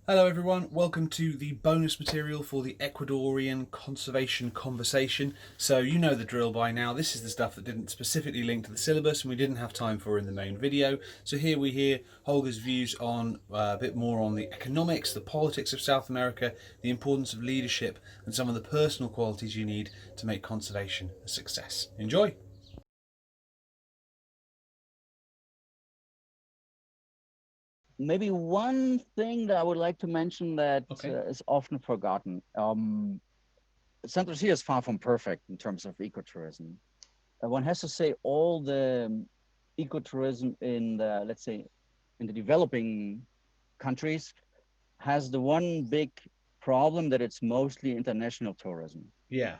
Hello everyone, welcome to the bonus material for the Ecuadorian conservation conversation. So you know the drill by now, this is the stuff that didn't specifically link to the syllabus and we didn't have time for in the main video. So here we hear Holger's views on a bit more on the economics, the politics of South America, the importance of leadership and some of the personal qualities you need to make conservation a success. Enjoy! Maybe one thing that I would like to mention that Okay. is often forgotten. Santa Lucia is far from perfect in terms of ecotourism. One has to say all the ecotourism in the, let's say, in the developing countries has the one big problem that it's mostly international tourism. Yeah.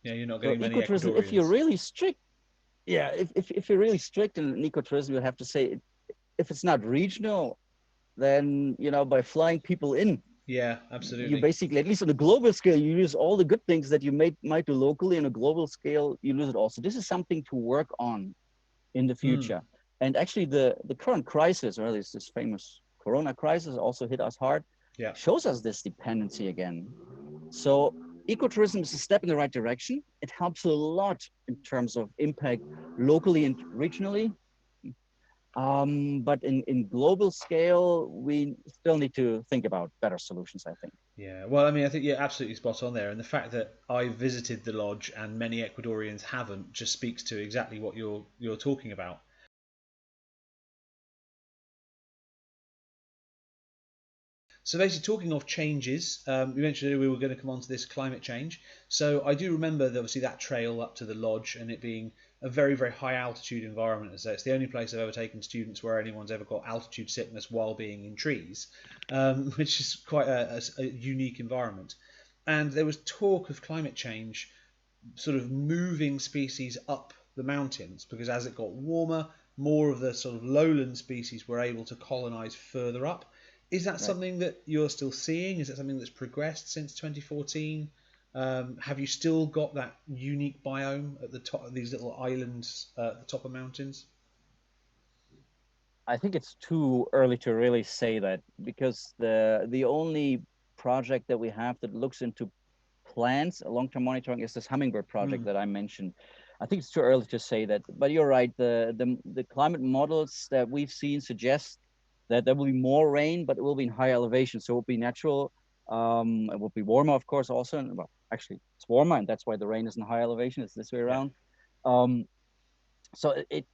Yeah, you're not So getting many ecotourism, if you're Ecuadorians. really strict, yeah, if you're really strict in ecotourism, you have to say if it's not regional, then by flying people in, Yeah, you absolutely. basically, at least on a global scale, you use all the good things that you might do locally. On a global scale, you lose it also. This is something to work on in the Mm. future. And actually, the current crisis, or this famous Corona crisis, also hit us hard, Yeah. shows us this dependency again. So ecotourism is a step in the right direction. It helps a lot in terms of impact locally and regionally. But in global scale, we still need to think about better solutions, I think. Yeah, well, I mean, I think you're absolutely spot on there, and the fact that I visited the lodge and many Ecuadorians haven't just speaks to exactly what you're talking about. So basically, talking of changes, we mentioned earlier we were going to come on to this climate change. So I do remember that obviously that trail up to the lodge and it being a very, very high altitude environment. So it's the only place I've ever taken students where anyone's ever got altitude sickness while being in trees, which is quite a unique environment. And there was talk of climate change sort of moving species up the mountains because as it got warmer, more of the sort of lowland species were able to colonize further up. Is that Right. something that you're still seeing? Is that something that's progressed since 2014? Have you still got that unique biome at the top of these little islands at the top of mountains? I think it's too early to really say that because the only project that we have that looks into plants, long-term monitoring, is this hummingbird project Mm, that I mentioned. I think it's too early to say that, but you're right. The climate models that we've seen suggest that there will be more rain, but it will be in higher elevation, so it will be natural. It will be warmer, of course, also. And, well, actually, it's warmer, and that's why the rain is in high elevation. It's this way yeah, around. Um, so it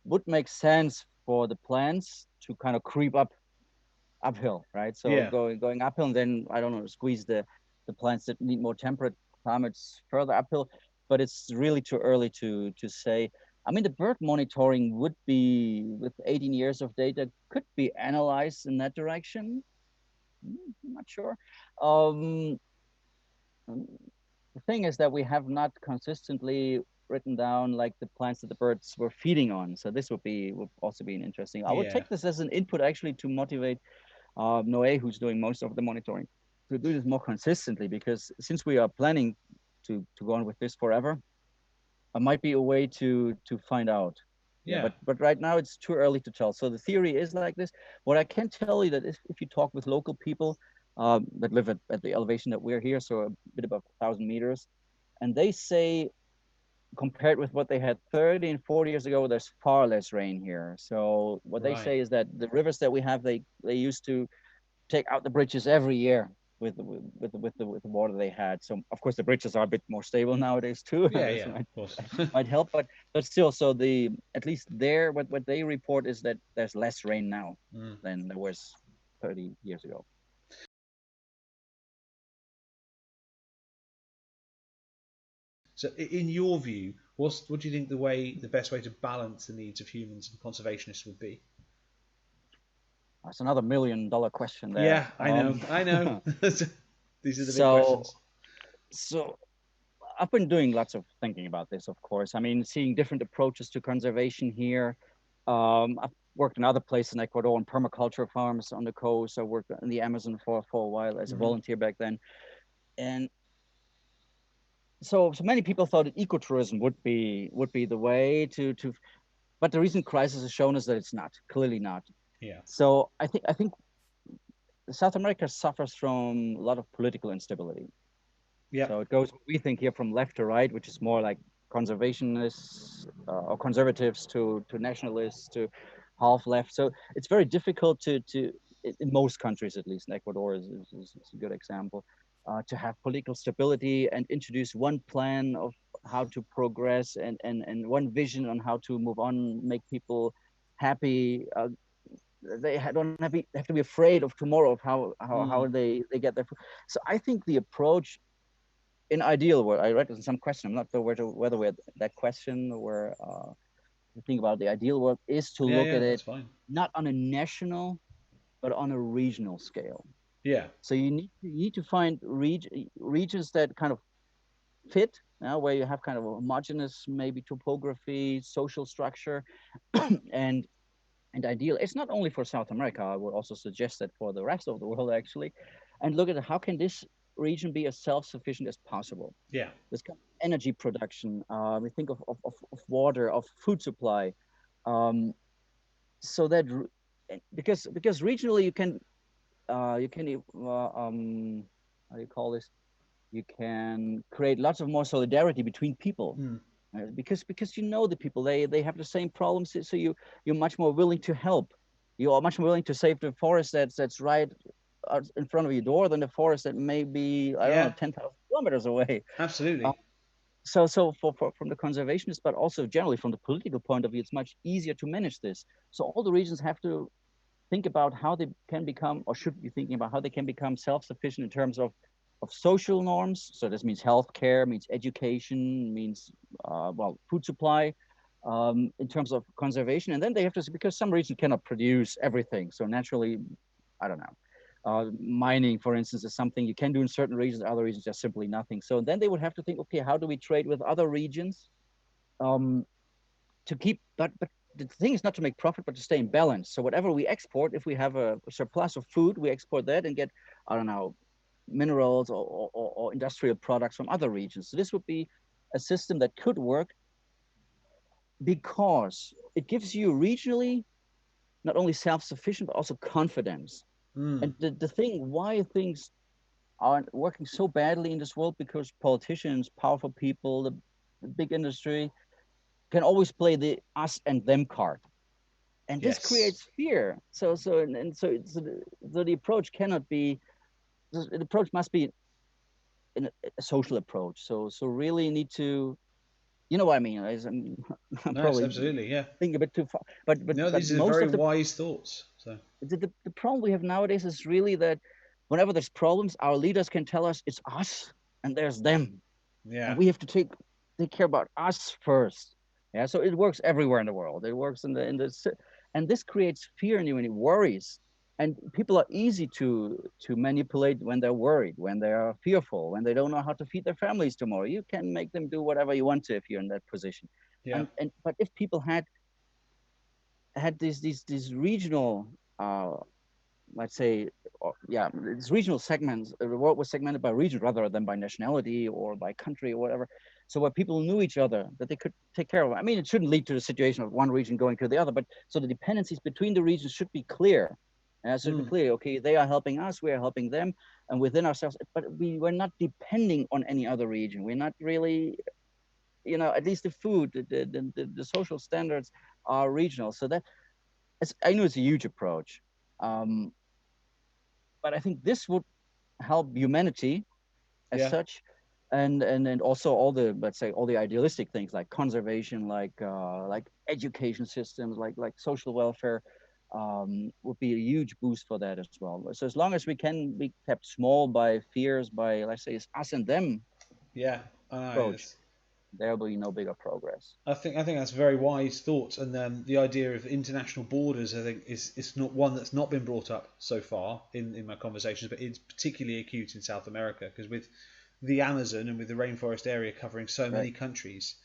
would make sense for the plants to kind of creep uphill, right? So yeah, going uphill, and then I don't know, squeeze the plants that need more temperate climates further uphill. But it's really too early to say. I mean, the bird monitoring would be, with 18 years of data, could be analyzed in that direction. I'm not sure. Um, the thing is that we have not consistently written down like the plants that the birds were feeding on. So this would also be an interesting. I would yeah, take this as an input actually to motivate Noé, who's doing most of the monitoring, to do this more consistently. Because since we are planning to go on with this forever, it might be a way to find out. Yeah, yeah, but right now it's too early to tell. So the theory is like this. What I can tell you that if you talk with local people that live at the elevation that we're here, so a bit above 1,000 meters, and they say compared with what they had 30 and 40 years ago, there's far less rain here. So what they right. say is that the rivers that we have, they used to take out the bridges every year with the water they had. So of course the bridges are a bit more stable nowadays too. Yeah, This yeah, of course. might help, but still, so the at least there, what they report is that there's less rain now Mm. than there was 30 years ago. So, in your view, what do you think the best way to balance the needs of humans and conservationists would be? That's another $1 million question there. Yeah, I know, I know. These are the big so questions. so I've been doing lots of thinking about this, of course. I mean, seeing different approaches to conservation here. I've worked in other places in Ecuador on permaculture farms on the coast. I worked in the Amazon for a while as a Hmm. volunteer back then. And so many people thought that ecotourism would be the way to, but the recent crisis has shown us that it's not, clearly not. Yeah, So I think South America suffers from a lot of political instability. Yeah. So it goes, we think here from left to right, which is more like conservationists or conservatives to nationalists to half left. So it's very difficult to in most countries, at least in Ecuador is a good example, to have political stability and introduce one plan of how to progress and one vision on how to move on, make people happy. They have to be afraid of tomorrow of how Mm. they get their food. So I think the approach in ideal world, I read in some question, I'm not sure whether we had that question or the thing about the ideal world is to Yeah, look yeah, at it that's fine. not on a national, but on a regional scale. Yeah. So you need to find regions that kind of fit, where you have kind of a homogeneous, maybe topography, social structure, and and ideal. It's not only for South America. I would also suggest that for the rest of the world, actually, and look at how can this region be as self-sufficient as possible. Yeah. This kind of energy production. We think of water, of food supply, um, so that because regionally you can how do you call this? You can create lots of more solidarity between people. Mm. Because you know the people, they have the same problems, so you're much more willing to help. You are much more willing to save the forest that's right out in front of your door than the forest that may be, I don't know, Yeah. 10,000 kilometers away. Uh, Absolutely. so for from the conservationists, but also generally from the political point of view, it's much easier to manage this. So all the regions have to think about how they can become, or should be thinking about how they can become self-sufficient in terms of social norms. So this means healthcare, means education, means well, food supply, in terms of conservation. And then they have to, because some regions cannot produce everything. So naturally, I don't know. Mining, for instance, is something you can do in certain regions, other regions just simply nothing. So then they would have to think, okay, how do we trade with other regions um, to keep, but the thing is not to make profit, but to stay in balance. So whatever we export, if we have a surplus of food, we export that and get, I don't know, minerals or industrial products from other regions. So this would be a system that could work because it gives you regionally not only self-sufficient but also confidence. Mm. And the thing why things aren't working so badly in this world, because politicians, powerful people, the big industry can always play the us and them card, and this Yes. creates fear. So the approach cannot be, the approach must be a social approach. So really need to, you know what I mean? I'm No, it's probably absolutely. Yeah. thinking a bit too far, but No, these are most very of wise thoughts. So, the problem we have nowadays is really that whenever there's problems, our leaders can tell us it's us and there's them, and yeah. we have to take care about us first. Yeah, so it works everywhere in the world. It works and this creates fear in you and it worries. And people are easy to manipulate when they're worried, when they are fearful, when they don't know how to feed their families tomorrow. You can make them do whatever you want to if you're in that position. Yeah. And but if people had these regional let's say, yeah, it's regional segments. The world was segmented by region rather than by nationality or by country or whatever. So where people knew each other, that they could take care of. I mean, it shouldn't lead to the situation of one region going to the other, but so the dependencies between the regions should be clear. And it should be Mm. clear, okay, they are helping us, we are helping them, and within ourselves. But we're not depending on any other region. We're not really, at least the food, the social standards are regional. So I know it's a huge approach. Um, but I think this would help humanity as Yeah. such, and also all the, let's say, all the idealistic things like conservation, like education systems, like social welfare, would be a huge boost for that as well. So as long as we can be kept small by fears, by, let's say, it's us and them Yeah. I know. approach, there will be no bigger progress. I think that's very wise thoughts, and the idea of international borders, I think, is not one that's not been brought up so far in my conversations, but it's particularly acute in South America because with the Amazon and with the rainforest area covering so Right. many countries,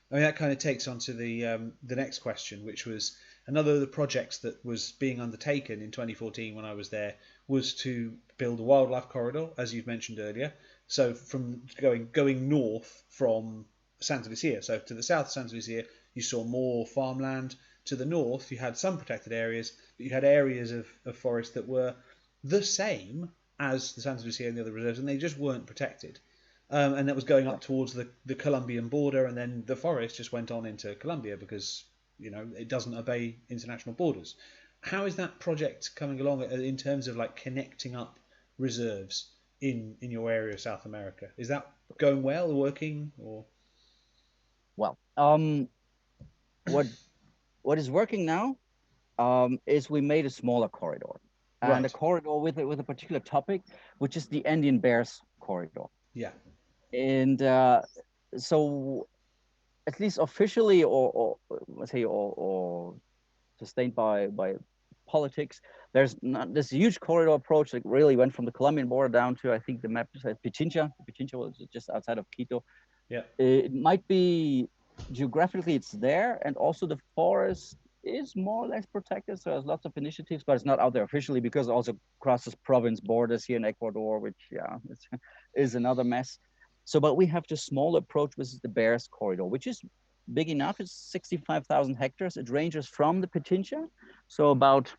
I mean that kind of takes on to the next question, which was another of the projects that was being undertaken in 2014 when I was there was to build a wildlife corridor, as you've mentioned earlier. So from going north from Santa Lucia, so to the south of Santa Lucia, you saw more farmland. to the north, you had some protected areas, but you had areas of forest that were the same as the Santa Lucia and the other reserves, and they just weren't protected. And that was going up towards the Colombian border, and then the forest just went on into Colombia because it doesn't obey international borders. How is that project coming along in terms of like connecting up reserves in your area of South America? Is that going well or working or? Well, what is working now is we made a smaller corridor, and a Right. corridor with a particular topic, which is the Andean Bears corridor. Yeah. And so, at least officially, or let's say, or sustained by politics, there's not this huge corridor approach that really went from the Colombian border down to, I think the map says Pichincha. Pichincha was just outside of Quito. Yeah. It might be geographically it's there, and also the forest is more or less protected. So there's lots of initiatives, but it's not out there officially because it also crosses province borders here in Ecuador, which is another mess. So, but we have the small approach, which is the Bears corridor, which is big enough. It's 65,000 hectares. It ranges from the Pichincha, so about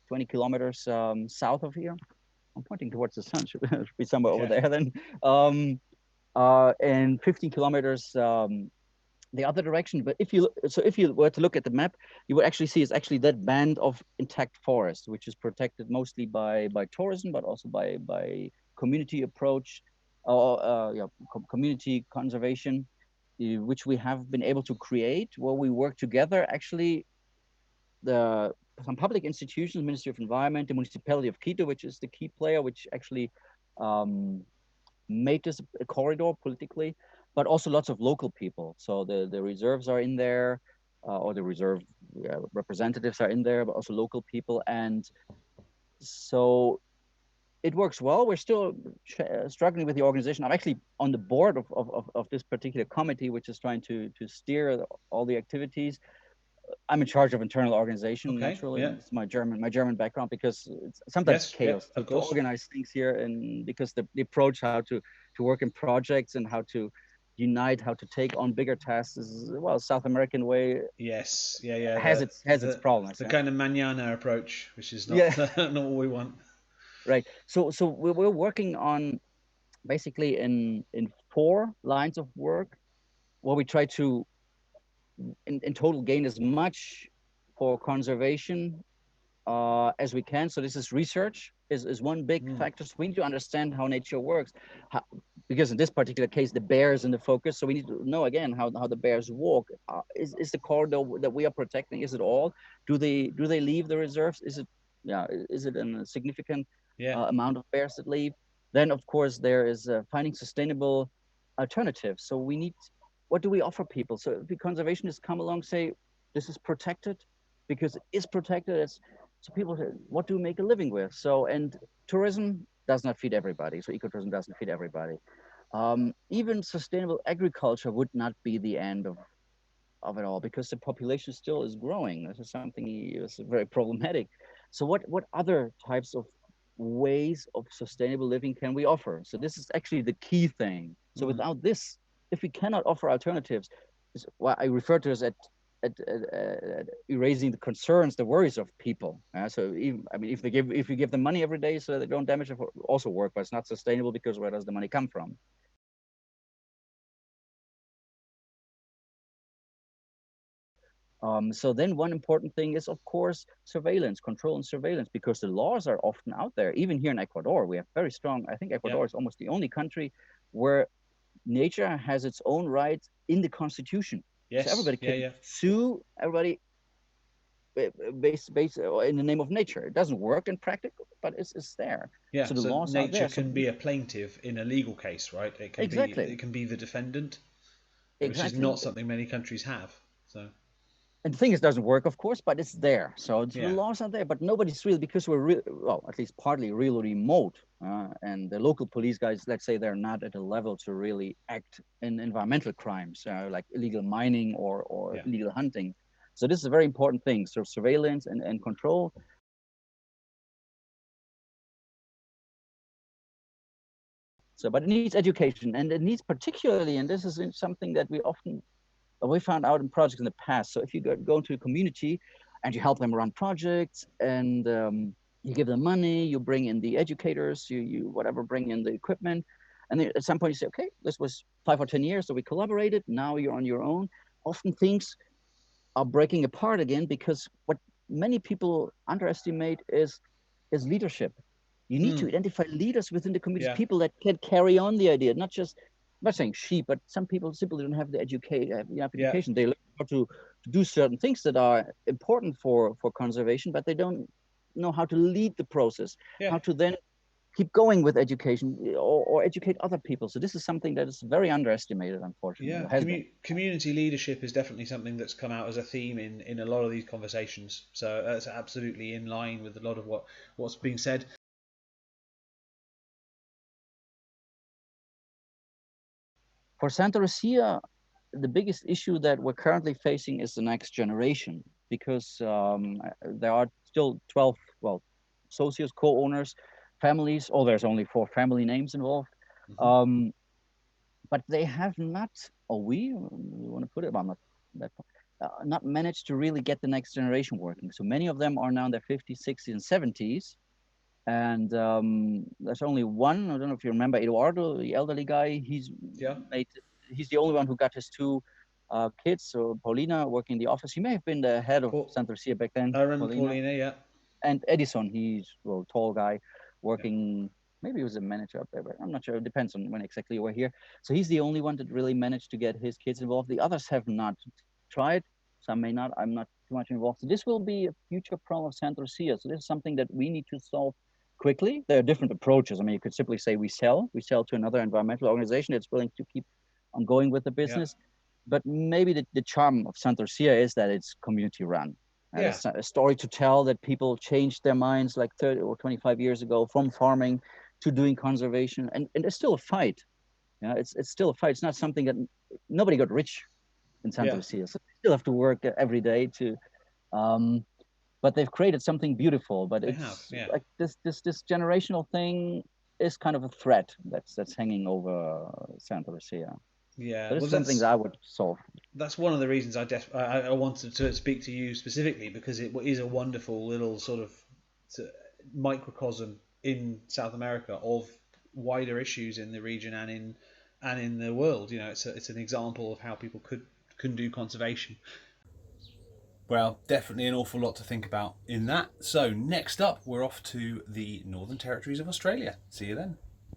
20 kilometers south of here. I'm pointing towards the sun. Should be somewhere over there then. And 15 kilometers the other direction. But if you were to look at the map, you would actually see it's actually that band of intact forest, which is protected mostly by tourism, but also by community approach, community conservation, which we have been able to create, where we work together. Actually, some public institutions, Ministry of Environment, the municipality of Quito, which is the key player, which actually made this a corridor politically, but also lots of local people. So the reserves are in there, or the reserve representatives are in there, but also local people. And so it works well. We're still struggling with the organization. I'm actually on the board of this particular committee, which is trying to steer all the activities. I'm in charge of internal organization, naturally. Yeah. It's my German background, because it's sometimes chaos of to course. organize things here, and because the approach how to work in projects and how to unite, how to take on bigger tasks is, well, South American way. Yes. Has its problems. The kind of mañana approach, which is not Yeah. not what we want. Right. So we're working on basically in 4 lines of work, where we try to in total gain as much for conservation as we can. So this is research is one big factor. So we need to understand how nature works, because in this particular case, the bear is in the focus. So we need to know again how the bears walk. Is the corridor that we are protecting, is it all? Do they leave the reserves? Is it a significant amount of bears that leave? Then of course there is finding sustainable alternatives. So we need, what do we offer people? So if the conservationists come along, say this is protected because it is protected. So people say, what do we make a living with? So, and tourism does not feed everybody. So ecotourism doesn't feed everybody. Even sustainable agriculture would not be the end of it all, because the population still is growing. This is something is very problematic. So what other types of ways of sustainable living can we offer? So this is actually the key thing. So without this, if we cannot offer alternatives, is what I refer to as at erasing the concerns, the worries of people. So even, I mean, if you give them money every day so they don't damage it, also work, but it's not sustainable, because where does the money come from? So then one important thing is, of course, surveillance, control and surveillance, because the laws are often out there. Even here in Ecuador, we have very strong, I think Ecuador is almost the only country where nature has its own rights in the constitution. Yes. So everybody can sue everybody based in the name of nature. It doesn't work in practice, but it's there. Yeah. So the laws are there. Nature can be a plaintiff in a legal case, right? It can be the defendant, which is not something many countries have. So. And the thing is, it doesn't work, of course, but it's there. So the laws are there, but nobody's really, because we're well, at least partly really remote, and the local police guys, let's say, they're not at a level to really act in environmental crimes, like illegal mining or illegal hunting. So this is a very important thing. So surveillance and control. So, but it needs education, and it needs particularly, and this is something that we often we found out in projects in the past. So if you go into a community and you help them run projects, and you give them money, you bring in the educators, you whatever, bring in the equipment, and then at some point you say, okay, this was 5 or 10 years that we collaborated. Now you're on your own. Often things are breaking apart again because what many people underestimate is leadership. You need to Mm. identify leaders within the community, Yeah, people that can carry on the idea, not just, I'm not saying sheep, but some people simply don't have the yeah, education. They learn how to do certain things that are important for conservation, but they don't know how to lead the process, yeah. how to then keep going with education, or educate other people. So this is something that is very underestimated, unfortunately, Yeah, or has been. community leadership is definitely something that's come out as a theme in a lot of these conversations. So that's absolutely in line with a lot of what's being said. For Santa Lucia, the biggest issue that we're currently facing is the next generation, because there are still 12, well, associates, co-owners, families. Oh, there's only 4 family names involved. Hmm. Um, but they have not, or we want to put it on that, not managed to really get the next generation working. So many of them are now in their 50s, 60s, and 70s. And there's only one. I don't know if you remember Eduardo, the elderly guy. Yeah, Made. He's the only one who got his 2 kids. So Paulina working in the office. He may have been the head of Paul, Santa Lucia back then. I remember Paulina Paulina. Yeah, and Edison. He's, well, tall guy, yeah, working. Maybe he was a manager up there, but I'm not sure. It depends on when exactly you were here. So he's the only one that really managed to get his kids involved. The others have not tried. Some may not. I'm not too much involved. So this will be a future problem of Santa Lucia. So this is something that we need to solve quickly. There are different approaches. I mean, you could simply say we sell to another environmental organization that's willing to keep on going with the yeah, business. But maybe the charm of Santa Lucia is that it's community run. yeah, There's a story to tell that people changed their minds like 30 or 25 years ago from farming to doing conservation. And there's still a fight. Yeah, it's still a fight. It's not something that nobody got rich in Santa yeah. Lucia. So they still have to work every day to, um, but they've created something beautiful. But They have. it's Yeah, like this generational thing is kind of a threat that's hanging over Santa Lucia. yeah. That is Well, something that I would solve. that's one of the reasons I wanted to speak to you specifically, because it is a wonderful little sort of microcosm in South America of wider issues in the region and in the world. You know, it's an example of how people can do conservation. Well, definitely an awful lot to think about in that. So next up, we're off to the Northern Territories of Australia. See you then.